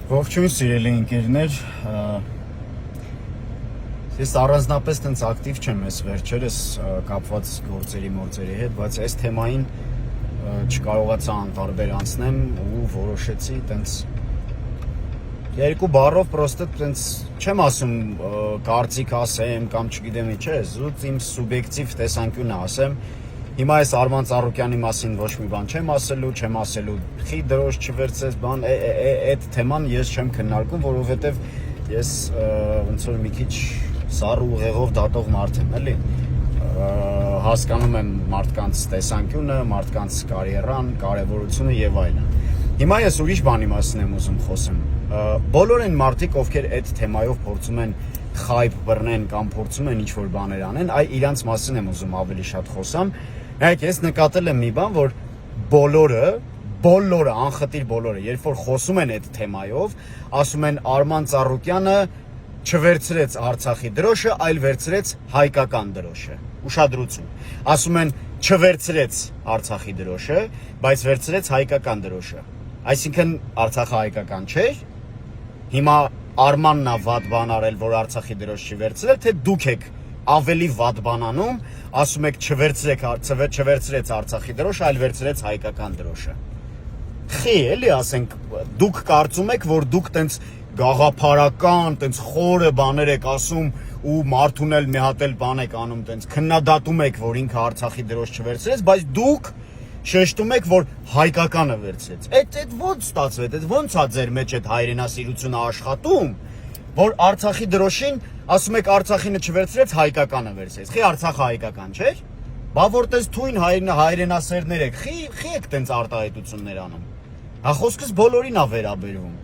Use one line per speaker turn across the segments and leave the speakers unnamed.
Ողջույն սիրելի ընկերներ, ես առանձնապես տենց ակտիվ չեմ ես վերջերս կապված գործերի հետ, բայց այս թեմային չկարողացա անտարբեր անցնեմ ու որոշեցի տենց երկու բառով պրոստը տենց չեմ ասում կարծիք ասեմ կամ չգիտեմ ինչ է, զուտ իմ սուբյեկտիվ տեսանկյունը ասեմ. Հիմա այս Արման Ծառուկյանի մասին ոչ մի բան չեմ ասելու, խի դրոշ չվերցես, բան, այդ թեման ես չեմ քննարկում, որովհետև ես ոնց որ մի քիչ սառ ուղեղով դատող մարդ եմ, էլի, հասկանում եմ մարդկանց տեսանկյունը, մարդկանց կարիերան, կարևորությունը եւ այլն։ Հիմա ես ուրիշ բանի մասին եմ ուզում խոսեմ։ Բոլոր այն մարդիկ, ովքեր այդ թեմայով փորձում են խայբ բռնեն կամ փորձում են ինչ-որ բաներ անեն, իրանց մասին եմ ուզում ավելի շատ խոսամ։ Նայեք, ես նկատել եմ մի բան, որ բոլորը, անխտիր բոլորը, երբ որ խոսում են այդ թեմայով, ասում են Արման Ծառուկյանը չվերցրեց Արցախի դրոշը, այլ վերցրեց հայկական դրոշը։ Ուշադրություն։ Ասում են չվերցրեց Արցախի դրոշը, բայց վերցրեց հայկական դրոշը։ Այսինքն Արցախը հայկական չէր։ Հիմա Արմանն է վատ բան արել, որ Արցախի դրոշ չի վերցրել, թե դուք եք ավելի վատ բան անում, ասում եք չվերցրեց Արցախի դրոշը, այլ վերցրեց հայկական դրոշը։ Խի, էլի ասենք, դուք կարծում եք, որ դուք տենց գաղափարական, տենց խորը բաներ եք ասում ու մարդուն էլ մի հատ էլ բան եք անում, տենց քննադատում եք, որ ինքը Արցախի դրոշ չվերցրեց, բայց դուք շեշտում եք, որ հայկականը վերցրեց։ Այդ ո՞նց ստացվեց, այդ ո՞նց է ձեր մեջ այդ հայրենասիրությունը աշխատում, որ Արցախի դրոշին ասում եք Արցախինը չվերցրեց, հայկականը վերցրեց։ Խի Արցախը հայկական չէր։ Բա որտես թույն հայրենասերներ եք, խի եք տենց արտահայտություններ անում։ Հա խոսքս բոլորին է վերաբերվում։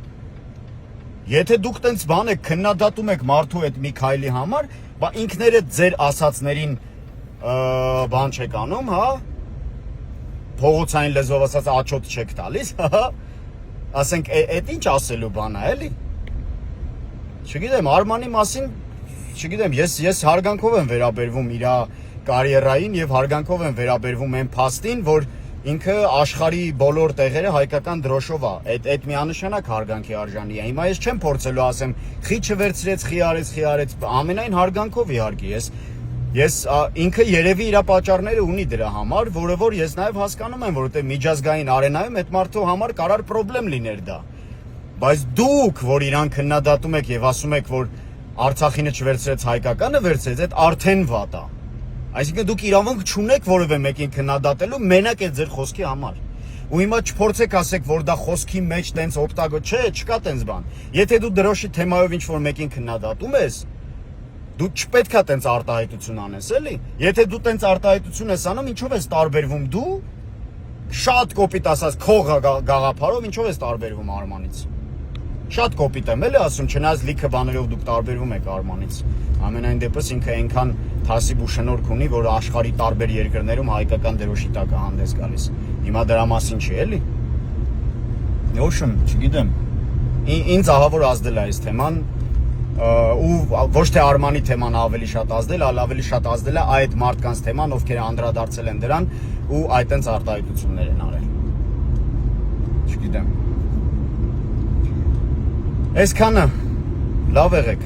Եթե դուք տենց բան եք քննադատում եք մարդու այդ մի քայլի համար, բա ինքներդ ձեր ասածներին բան չեք անում, հա։ Փողոցային լեզվով ասած աչոտ չեք տալիս, հա։ Ասենք այդ ինչ ասելու բան է, էլի։ Չգիտեմ, Արմանի մասին, չգիտեմ, ես հարգանքով եմ վերաբերվում իր կարիերային եւ հարգանքով եմ վերաբերվում այն փաստին, որ ինքը աշխարհի բոլոր տեղերը հայկական դրոշով է։ Այդ միանշանակ հարգանքի արժանի է։ Հիմա ես չեմ փորձելու ասեմ, խի չվերցրեց, խի արեց, ամենայն հարգանքով իհարկե ես ինքը երևի իր պատճառները ունի դրա համար, որը որ ես նաեւ հասկանում եմ, որովհետեւ միջազգային արենայում այդ մարդու համար կարար խնդրեմ լիներ դա։ Բայց դուք, որ իրան քննադատում եք եւ ասում եք, որ Արցախինը չվերցրեց, հայկականը վերցրեց, այդ արդեն վատ է։ Այսինքն դուք իրավունք չունեք որևէ մեկին քննադատելու մենակ այդ ձեր խոսքի համար։ Ու հիմա չփորձեք ասեք, որ դա խոսքի մեջ տենց չկա տենց բան։ Եթե դու դրոշի թեմայով ինչ-որ մեկին քննադատում ես, դու չպետք է տենց արտահայտություն անես, էլի։ Եթե դու տենց արտահայտություն ես անում, ինչով ես տարբերվում դու, շատ կոպիտ ասած քո գաղափարով, ինչով ես տարբերվում Արմանից։ Շատ կոպիտ եմ էլի ասում, չնայած լիքը բաներով դուք տարբերվում եք Արմանից։ Ամենայն դեպս ինքը այնքան թասիբ ու շնորհք ունի, որ աշխարհի տարբեր երկրներում հայկական դրոշի տակ է հանդես գալիս։ Հիմա դրա մասին չի, էլի։ Ոչմ, չգիտեմ։ Ինձ ահա որ ազդել է այս թեման ու ոչ թե Արմանի թեման ավելի շատ ազդել, այլ ավելի շատ ազդել է այդ մարդկանց թեման, ովքեր անդրադարձել են դրան ու այդտենց արտահայտություններ են արել։ Չգիտեմ։ Այսքանը լավ եղեք,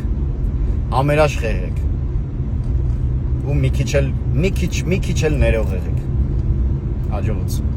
ամերաշխ եղեք ու մի քիչ էլ ներող եղեք։ Հաջողություն։